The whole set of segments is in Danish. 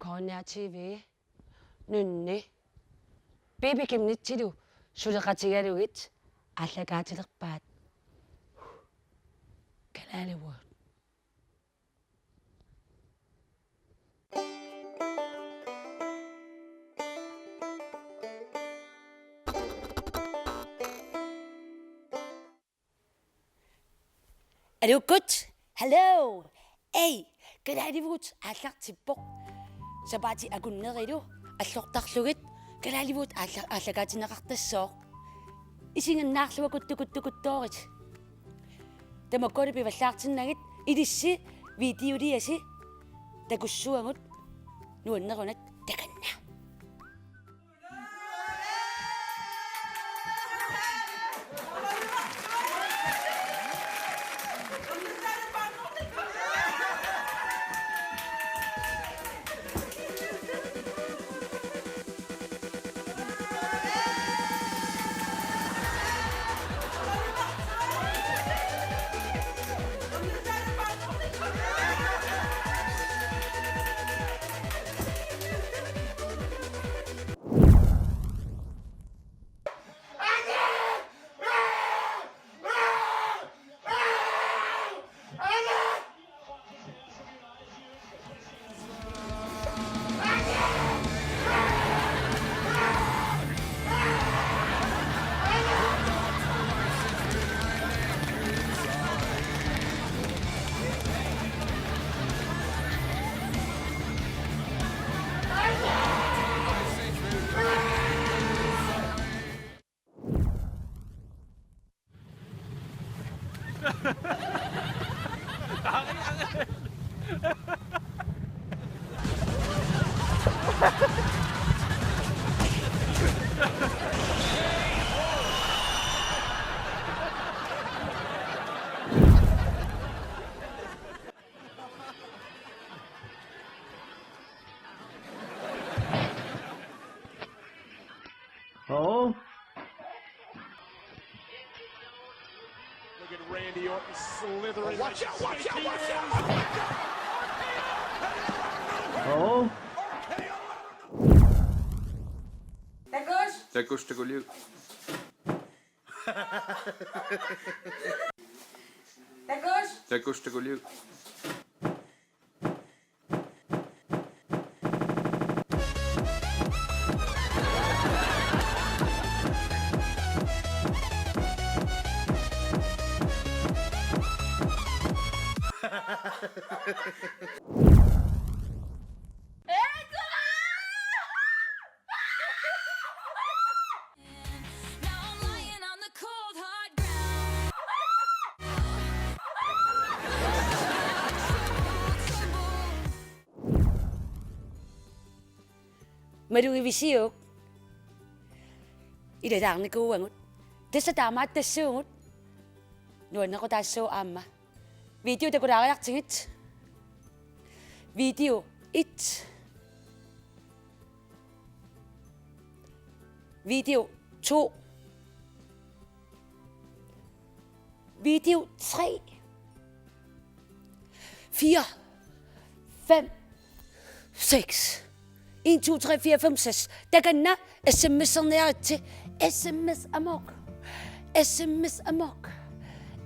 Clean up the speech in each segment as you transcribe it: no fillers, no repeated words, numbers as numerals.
Corner TV, nynne, baby-kimnittilu, suleqatigaluit, allakaatilerpaat, kalalivuut. Er du godt? Hallo? Ei, kalalivuut аллартиппоq сапаати акуннерилу аллортарлугит kalalivuut аллагаатинеқартассооq исингиннаарлуга куттукуттукутторит тамакколи пиваллаартиннагит илисси видеолиаси такуссуагут нуаннерунат таканна. Oh. Look at Randy Orton slithering. Oh, watch out, watch out, watch out! Oh. Також таколів. Також таколів. Now I'm lying on the cold hard ground. Maluivisiuk ilataarnikuuangut тассатаамаат тассуугут нуаннеқутаассуу аама видео такулаариартигит видео 1 видео 2 видео 3 4 5 6 1, 2, 3, 4, 5, 6. Takanna SMS-erniaritsi SMS amok. SMS amok.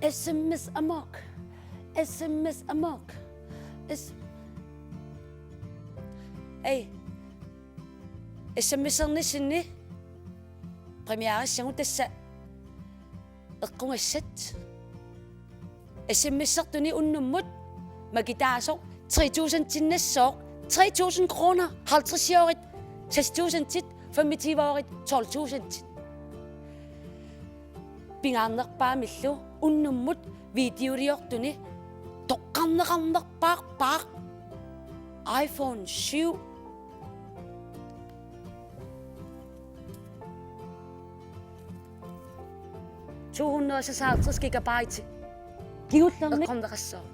SMS amok. SMS amok. Ei. SMS-ernissinni premiarissangu tassa eqqungassat. SMS-ertuni unnummut makitaasoq 3000 tinnassoq 3.000 kroner, 50-årigt, 6.000 tit, 25-årigt, 12.000 tit. Pingaarnerpaa millu unnummut videoliortuni toqqarneqarnerpaarpaaq iPhone 7 256 gigabyte kigullernik eqqarneqassoo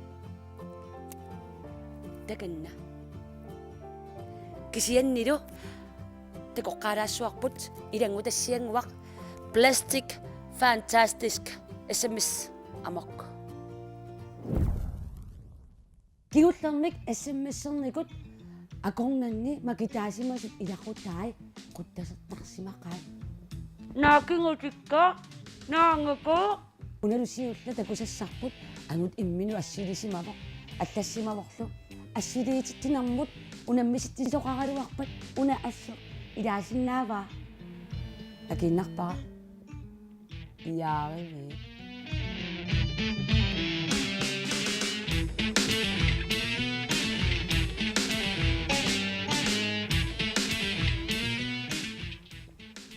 takanna kisiannilu takoqqaalaassuarput ilangu tassianguaq plastic fantastic SMS amok kigullernik SMS-ernikut Akongnanni makitaasimasut ilaqutaai quttasertarsimaqaa. Naakingutikka naangako. Unalusiulla takusassarput anut imminu assiilisimavoq аллассимаворлу ассилиититинармут унаммиситтисоқагалуарпат уна ассо илаасиннааваа акиннарпара ияариви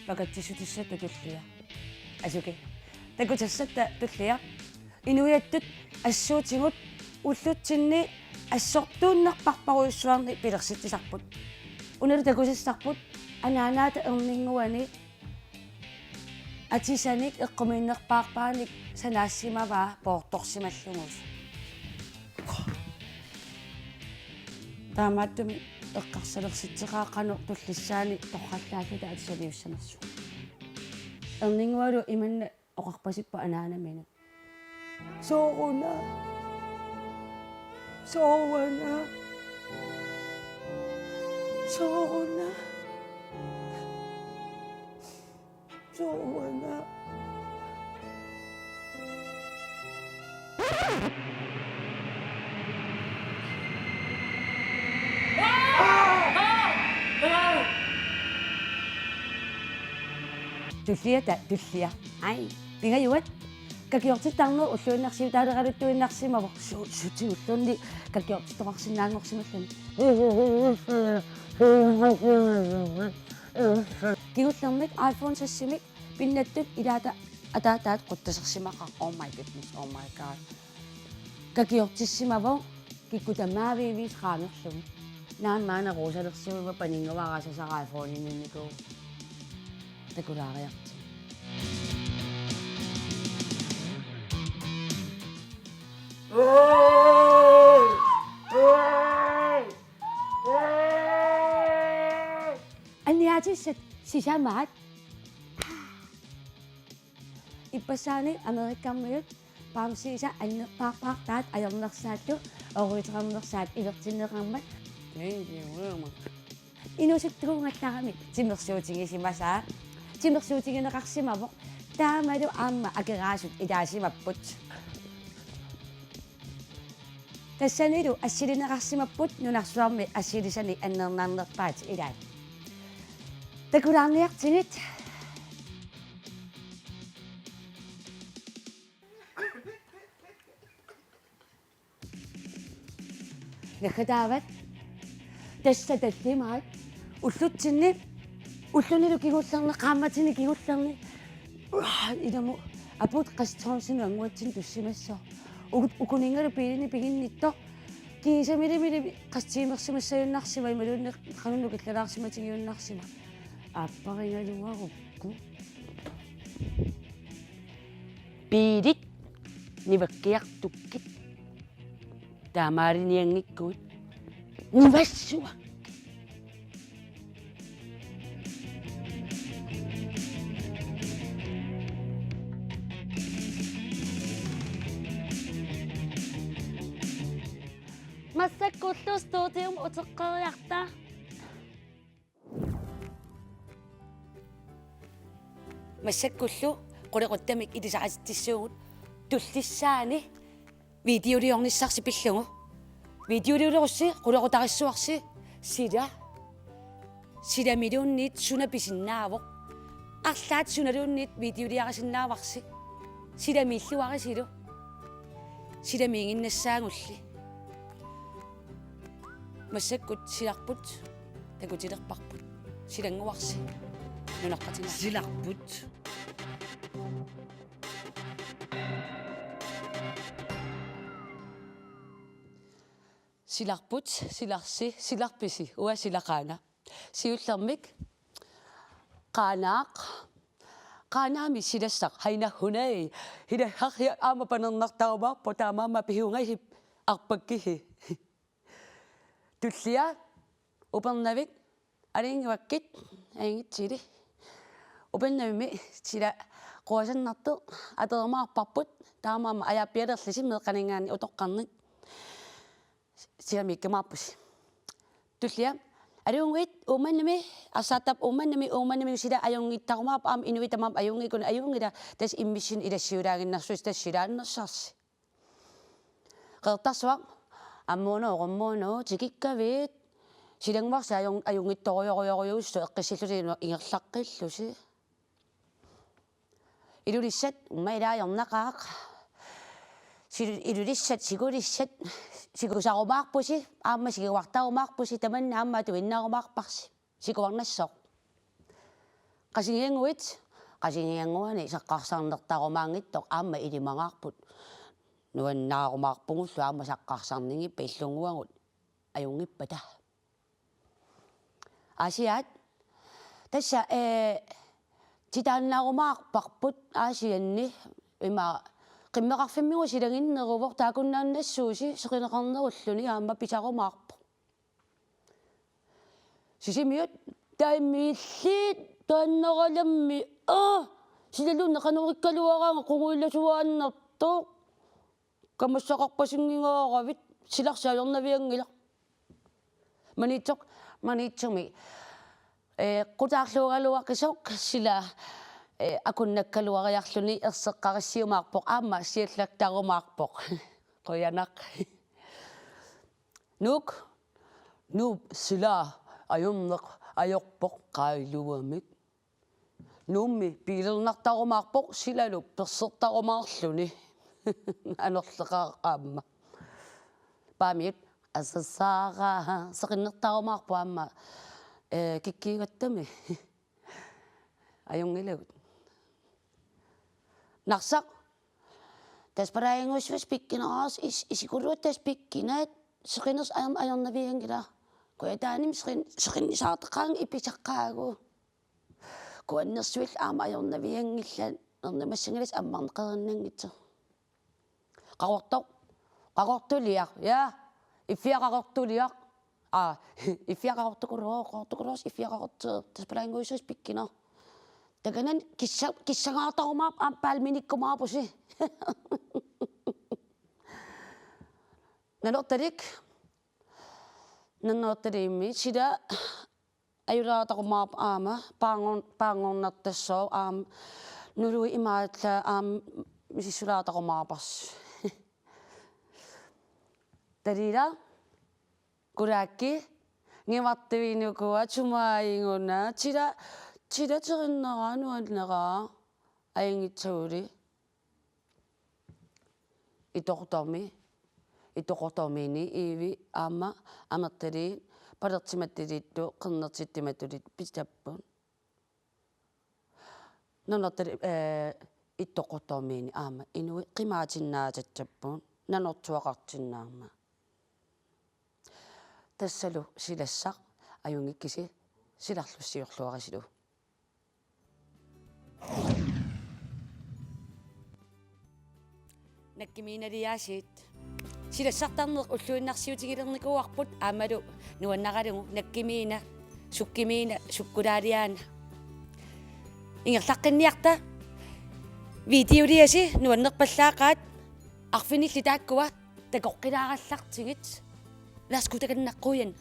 пакаттисутиссата туллиа асуке такутассатта туллиа инуиаттут ассуутигут уллутсинни ассортууннарпарпаруйуссуарни пилерситтисарпут уналу такусассарпут анаанаата ернингуани атисаник эққумииннерпаарпааник санаассимаваа поорторсималлугус таамааттуми эққарсалерситсеқааққанер туллиссаани торраллааллута атисалиуссанерсу ернингуалу иманна оқарпасиппа анаанамина сооруна Sovana. Sovana. Sovana. Tullia. Ai, pinga yuat. Kakiortittarnu ulluinnersiu taaleqaluttuinnarsimavo suutiulluunni kakiortittoqarsinnaangorsimallan kigullermik iPhone sassimik pinnattut ilaata ataataat quttasersimaqa oh my goodness oh my god kakiortissimavo kikkutamaavivit qaanerlugu naammaana ruusalersiuva paninngavaarasasara iPhone-inniku takulaariarti Aniatisat sisamaat ippasaani Amerikammiut paamsiisa annerpaarpaartaat ajornersaattu oruiternersaat ilertinneqarmat inusuttugungallarami timersuutigissimasaa timersuutigineqarsimavoq taamalu aamma akeraasut ilaasimapput тассанилу ассилинеқарсимаппут нунарсуарми ассилисани аннернаарнерпаат илаат такулаарниартинит нахатаават тассататтимаат уллутсинни уллунилу кигуллернеқааматини кигуллерни иламу апут қасторнсину ангуатсин туссимассоо ukuniнгэру пилини пигиннитто кисамилимили қастиимерсимассаюннарсима ималуунне қануну киллалаарсиматигиуннарсима ааппарингалуарукку пилит ниваккиартуккит таамаариниангиккуут нивассуа массаккуллу студиум утеққериарта массаккуллу қулеқуттамик илисаратиссуугут туллиссаани видеолиорниссарси пиллугу видеолиорусси қулеқутариссуарси силамилуунниит сунаписиннаавоқ арлаат суналуунниит видеолиарисиннааварси силамииллуарисилу силамиингиннассаагулли массаккут силарпут такутилерпарпут силангуарси нунаққатина силарпут силарпут силарси силарписи уа силақаана сиуллермик qanaami silassaq hainahhunai hilahharria aama panernertarumaarpo taamaama pihuungahip arpakkihi tullia upernavik alingvakkit aingitsili upernavimi sila quasannartu atermaarparput taamaama ajappialerlisi meeqaningaani utoqqarnik silamikkamаарpusi tullia ariungit umannami asatap umannami sida ayungittaqumaap aam inuitamaap ayungikun ayungira tas immission ilassiulaanginnarsuis tassiraannersarsi qertarsuaq аммууноо тикиккавит силангмарса ajungittoriorioriussу эққиссиллусигинуа ингерлаққиллуси илулиссат уммаилаajornaqaaq илулиссат сигулиссат сигусарумаарпуси аама сигуартарумаарпуси таманна аамаату иннарумаарпарси сигуарнассоқ qasingиангуани саққарсаарнертарумаангиттоқ аама илимангаарпут нуаннаарумаарпугуллу аама саққарсарнингиппа иллунгуагут аюнгиппата асиат тасса титааннаарумаарпарпут аасианни има qimmeqarfimmigu silanginneruvor taakunnaannassууси seqineqarnerulлуни аама писарумаарпу сисимиут таиммииллиит тааннераламми силалуунна qanurikkaluaraanga qunguillasuaannartoo камассақарпасингингааравит силарсаажорнавиангила манитсуми qutaarluugaluaqisоq сила акуннаккалуариарлүни ерсеққариссиумаарпоқ аама сиаллактарумаарпоқ қоянақ нук сила аюннеқ ajorpoq qaailuamik nummi piilernertarumаарpoq silalu persertarumaarluni anerleqaaqaamma paamiut asassaara seqinnertarumaarpu aamma kikkiigattami ajungilagut narsaq tasparainguusvas pikkineraas isikuluuttas pikkinat seqiners ajornaviangila kuataanim seqinnisaarteqaang ipisaqqaagu kuannersuil aama ajornaviangillan ernamassangalas ammarneqerinnangitser qaqortuliaq ja iffiaqaqortuliaq iffiaqaqortukuloos iffiaqaqortee tasparainguusvas pikkiner takanan kissagaartarumaap paalminikkumaapusi nannertaliimmi sila ajulaatarumaap aama paangornartassoo aam nului imaatla aam misissulaatarumaapars talila kulaakki ngimartuinukua tumaayinguna sila terinneranuanneraa aingitsuuli itoqortormiini iivi aama amertali palertimattalittu qernertittimattulit pisappun nanertali itoqortormiini aama inui qimaatinnaatattappun nanertuaqartinnaarma tassalu silassaq ajungikkisi silarlussiorluarisilu nakkiminaliaasiit silassartarneq ulluinnarsiutigilernikuarput aamalu nuannaqalugu nakkimiina sukkimiina sukkulaaliaana ingerlaqqinniarta videoliasi nuannerpallaaqaat arfinilli taakkua takoqqilaarallartigit laaskutakannaquyan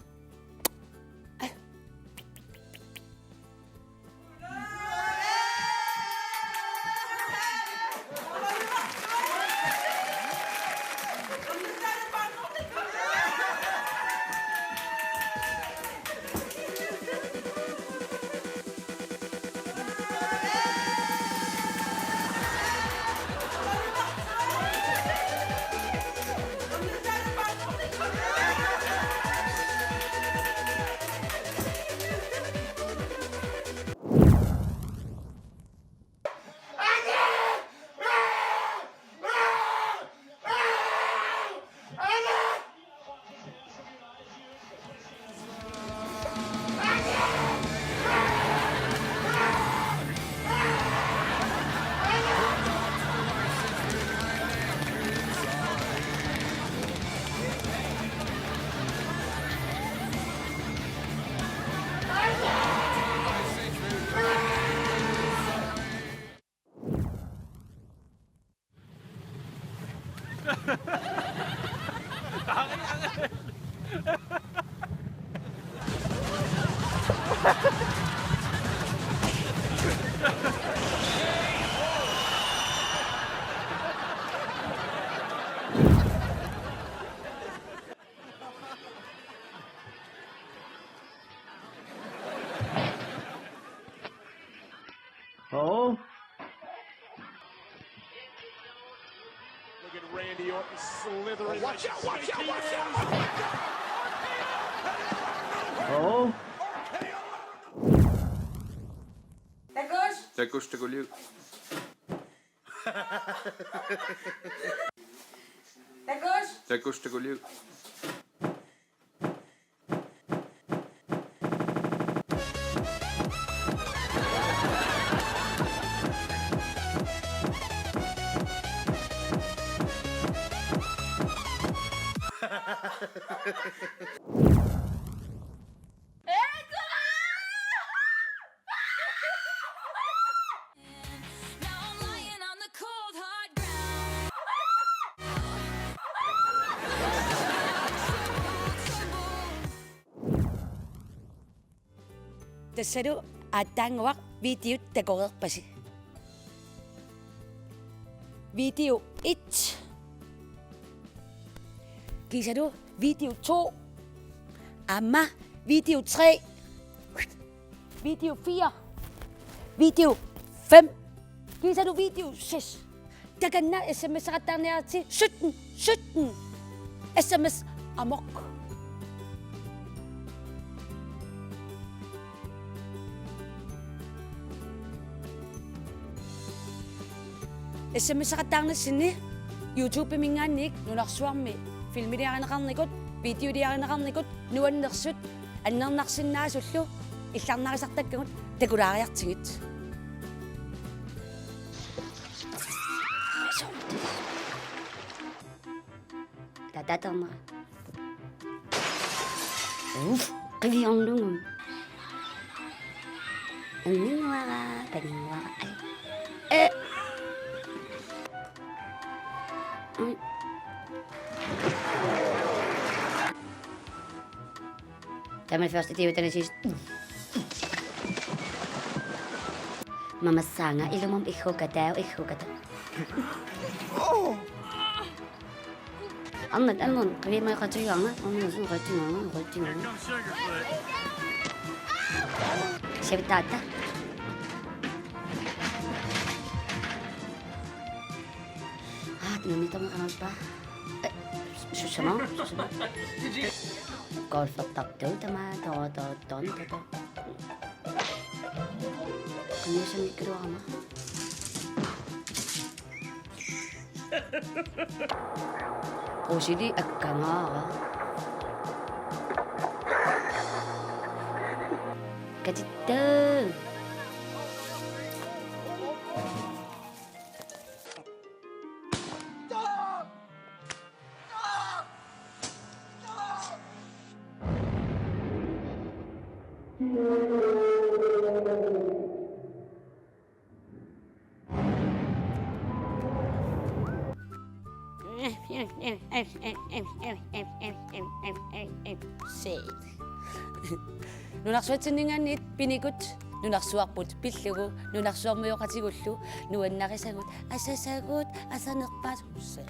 slithering. Watch out! Hov. Takus, det går liv. Takus, det går liv. Now I'm lying on the cold hard ground. Tasaru atangwaq video takoreerpasi. Video 1. Kisaru video 2. Amma video 3. Video 4. Video 5. Kisaru video 6. Taganna SMS qatarniarti 17. SMS amok. SMS qatarnissinni YouTube mingaannik nunarsuarmi filmiliarinaqarnikut videoliarinaqarnikut nuannersut аннернарсиннаасуллу илларнаrisartakkagut takulaariartigit тататарма уф qiliornungum аннингуара танингуара Tämä første det er den sidste. Mamma sanger ilumum ikhukata. Annan kaya may katuyanga. Katuyanga. Siya tata. Tinamita mo ka pa. Susama. Golf at takto tama to. Kanya sa mikro ama. O sili akka nga ka. Katito. Nunarsuatsinningaanniit pinikut nunarsuarput pillugu nunarsuarmuyoqatigullu nuannarisagut asanerpaasusse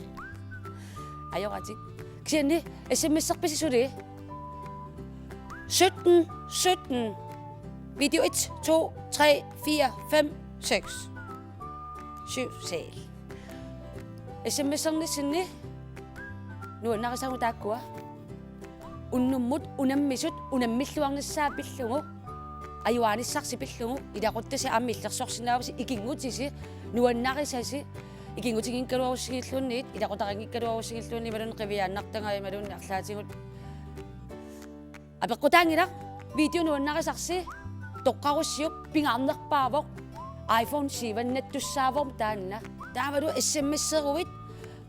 ajoqatik kianni SMS-serpisisuli 17 video 1 2 3 4 5 6 7 sel SMS-ernissinni nuannarisagut taakkua unnummut unammisut unammilluarnissaapillugu ajuanissarsippillugu ilaquttasi aammiillersorsinnaavasi ikingutisi nuannarisasi ikingutiginkkaluarussigilluunniit ilaqutaranngikkaluarussigilluunni malun qiviaannartanga imalunni arlaatigut apeqqutaangila video nuannarisarsi toqqarussiup pingaarnerpaavoq iPhone 7 nattussaavorum taanna taamalu SMS-eruit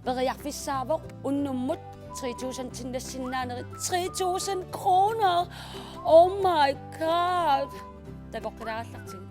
periarfissaavoq unnummut 3.000 tindasinnaaneri 3.000 kroner. Oh my god. Tagoqqilaallartig.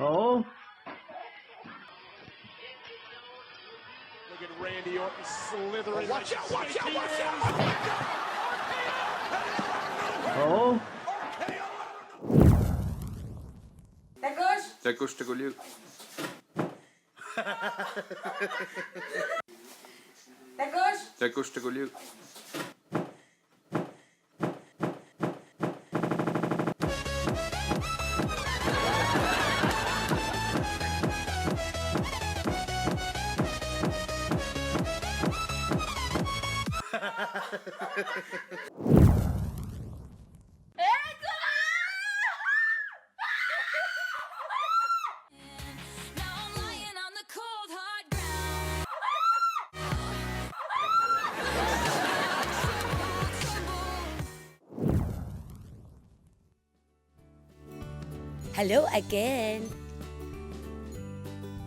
Oh. Look at Randy Orton slithering. Oh. Tegus teguliu. Tegus teguliu. Now I'm lying on the cold hard ground. Hello again.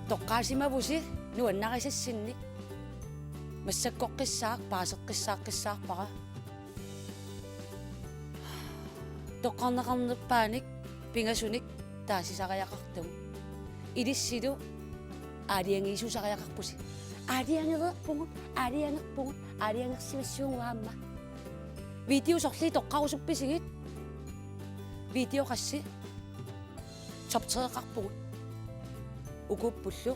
Tokkaasima pusi nuannaqisassinni. Massakkoqqissaaq paaseqqissaaqpaqa. Toqqarnaqarnerpaanik pingasunik taasisaqayaqartugu. Ilissilu aaliangiisusaqayaqarpusi. Aaliangerpungut, Videosorli toqqarusuppisigit. Videoqassi toptereqarpugut. Ukuppullu.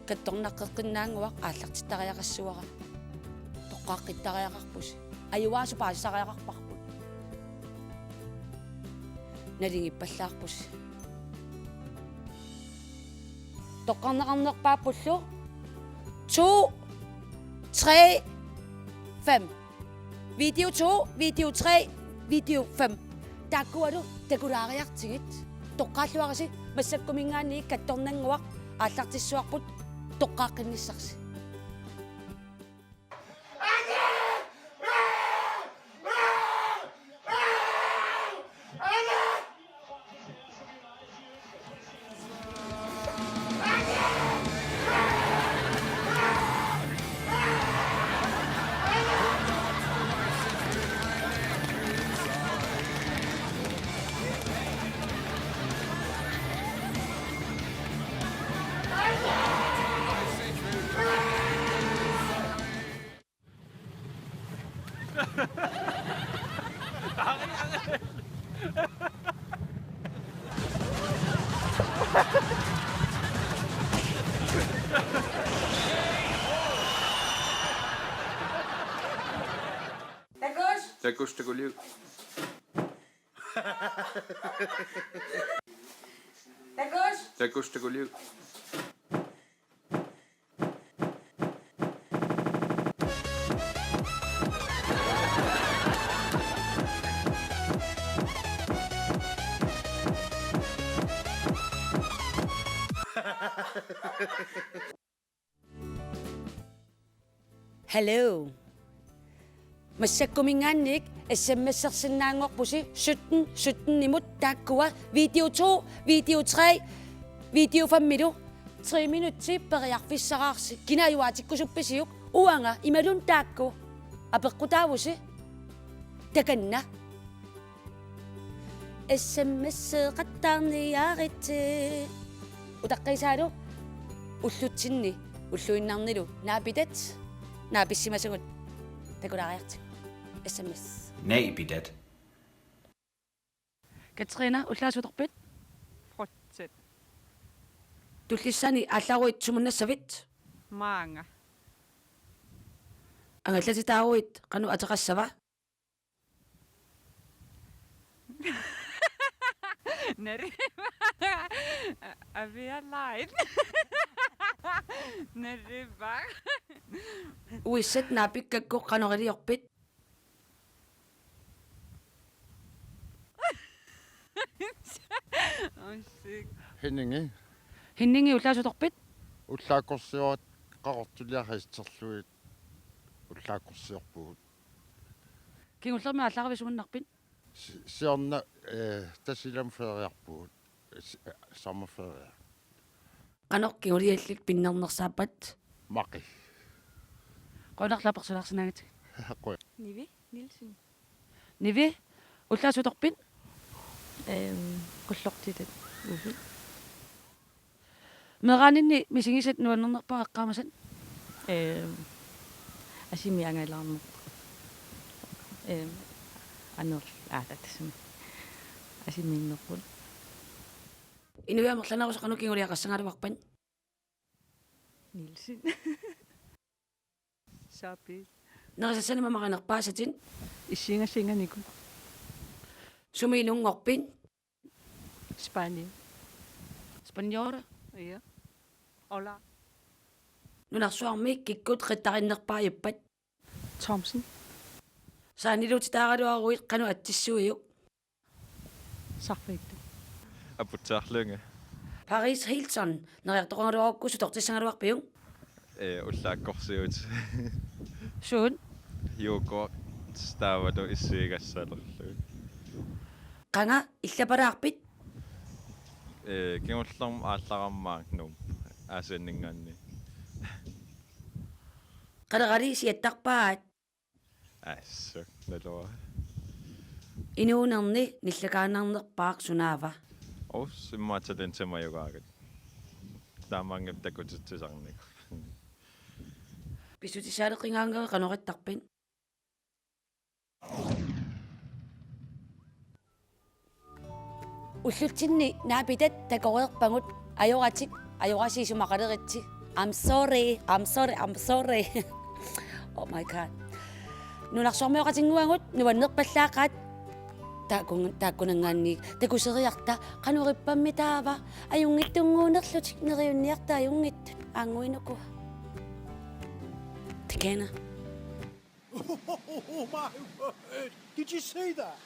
Kattornaqqeqqinnaanguaq ааллартиттариақассуара. Тоққааққиттариақарпуси. Аюаасу паасисариақарпарпут. Налингиппаллаарпуси. Тоққарнеқарнерпааппуллу 2 3 5. Video 2, video 3, video 5. Takkualu takulaariartigit. Toqqaаллуараси массаккумингаани катторнангуақ ааллартиссуарпут тоққааққинниссарси. Tegus teguliu. Tegus teguliu. Hello. Massakkumingaannik SMS-ersinnaanngorpusi 17 imut taakkua video 2, video 3, video 5 milu 3 minutti periarfissaraarsi kinaajuaatikkusuppisiuk uanga imalun taakku apeqqutaavusi takanna SMS-qattaarniyaaritti utaqqisaalu ullutsinni ulluinnarnilu naapitat naapissimasungut takulaariartik SMS Nej, bidet. Katrina ullaasutorpit Fortsæt. tullissani aallaruit sumunnassavit Mange. angallatitaaruit qanu ateqassava Er vi alive? Neriva. uissat naapikkakku qanoriliorpit Oh shit. Henninge. hinningi ullaasutorpit уллаакорсиуат qaqortuliaristерлуит уллаакорсиорпугут Kingullermi алларивисууннарпит. сиорна тасилам фериарпугут саммафериа Qanor kingulliallik pinnernersaappat. мақи Qonarlapersularsinagit. хаққуя Nivi Nielsen. Nivi уллаасуторпит. Qullortitat. Uvi. Meranini misingисат нуаннернерпаа эққаамасат. Asimiangalarmu. Anor aatatsum. Asiminnerput. Inuiamерланерусо qanu kingulliaqassangaluarpan. Nielsen. Sapi. Nerisassani mamaqanerpaasatin Issingasinganiku. sumiinungorpin Spanien. Spanjora Ja. Ola. nunarsuarmi kikkut qittarinnerpaajuppat Thomsen. saanilutitaaraluaruit qanu attissuiuk Sarfigte. Aputarlunga. Paris Hilton neriartoqangaluarukkusu tortissangaluarpiung Ullaakkorsiut. suun Yoghurt stavadu issiigassalerlu. qanga illapalaarpit Kiungullerm aallaramaaknum aasanningaanni. qalerali siattarpaat Assuk nalua. inuunerni nillakaanarnerpaaq sunaava Simmaatalen tamayugaagat. Taamangam takututtusarnik. pisutissaaleqingaangeri qanorittarpin уллутсинни наапитат такореерпагут ajoraatik ajorasiisumaqaleritsi I'm sorry oh my god nunarsormiоqatinnguangut nuannerpallaaqaat taakkunangaanni takuseriarta qanurippammi taava ajungittunguunerlutik neriunniarta ajungittut aanguinuku tikena Oh my word! Did you see that?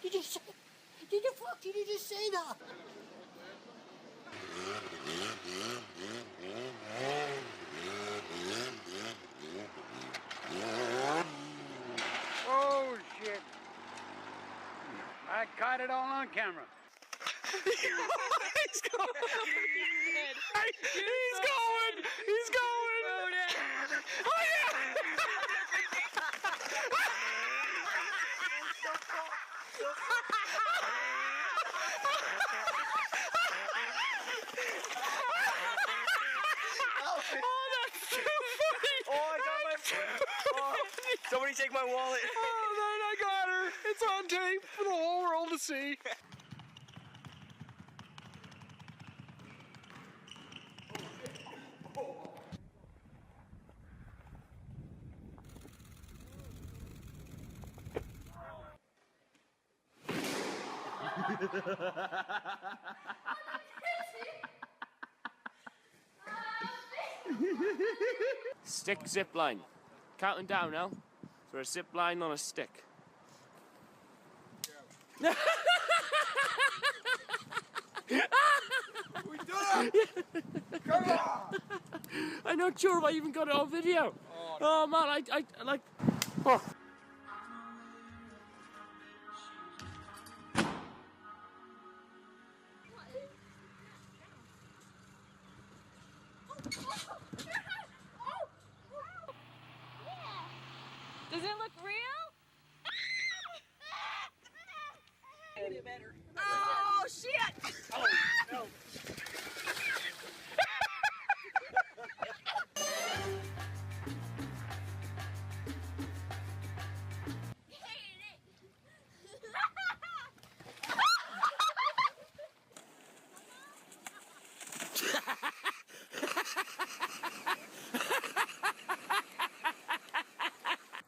Did you just see that? Oh, shit. I caught it all on camera. He's going. He's going. Oh yeah. Oh, that's so funny. Oh, I got my. Oh, somebody take my wallet. Oh, man, I got her. It's on tape for the whole world to see. Stick zip line. Counting down now. So a zip line on a stick. We did it! Come on! I'm not sure if I even got it on video. Oh man, I like. Oh. Does it look real? Oh shit! Oh no.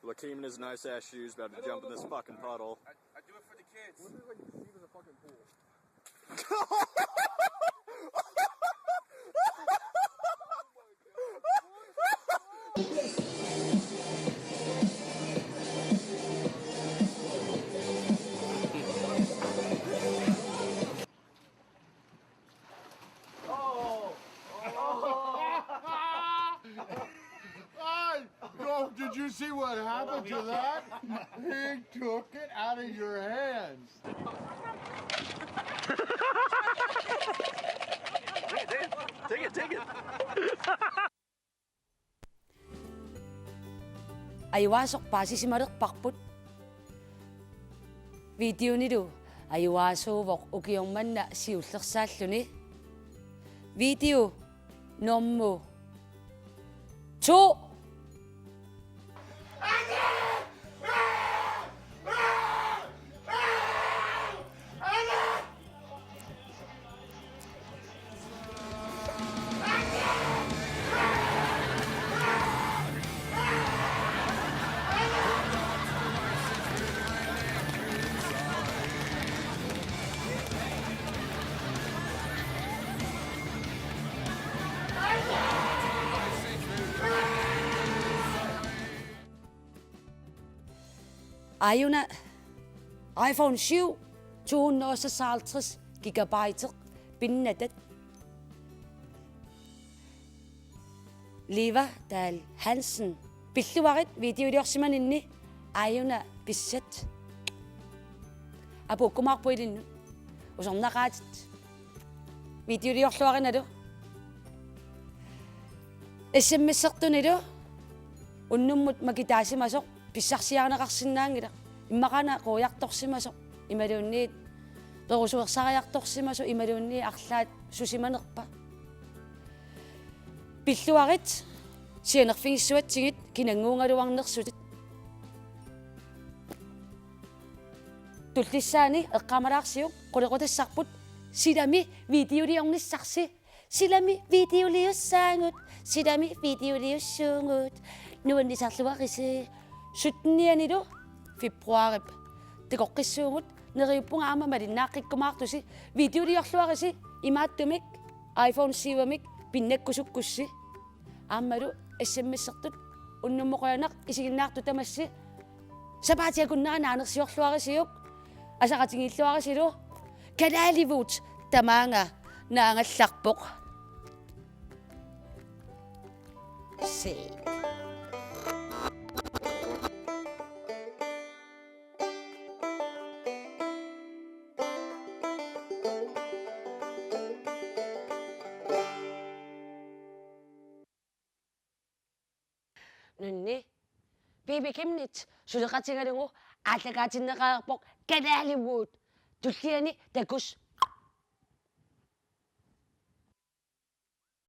Lakeem in his nice ass shoes about to jump in this fucking puddle. I do it for the kids. What is like deep as a fucking pool? Oh did you see what happened to that? He took it out of your hands. Take it. Ayuasok pa si Simarok Pakput. Video nido ayuasovok ukiyong man na siuslaksalluni. Video nommo. Cho! Ayaw na iPhone 7 256 gigabyte pinnetet. Liva Dahl Hansen billuarit videoidiorsiman inni ayaw na bisset. Apo kumarpuidinnu usornaqaatit videoidiorluarinalu SMS-sertunilu unnummut makitaasimasoq писсарсиарнеқарсинаангила иммақана қуяқторсимасо ималуунниит перусуерсариарторсимасо ималуунни арлаат сусиманерпа пиллуарит сианерфигиссуатсигит кинангуунгалуарнерсутит туллиссаани эққамалаарсиук қулеқутассарпут силами видеолиорниссарси силами видеолиуссаангут силами видеолиуссуунгут нуаннисарлуариси Syttenianilo februarip teqoqqissuugut neriuppunga aama malinnaaqikkumaartusi videoliorluarisi imaattumik iPhone 7-mik pinnakkusukkussi aammalu SMS-sertut unnummoqianaq isiginnaartu tamassi sapaatiakunnera naanersiorluarisiuk asaqatingilluarisilu kanaalivut tamaanga naangallarpoq se nunni bibi kimnit suleqatigalugu aalaqaatinneqaarpoq kanaalivut tulliani takus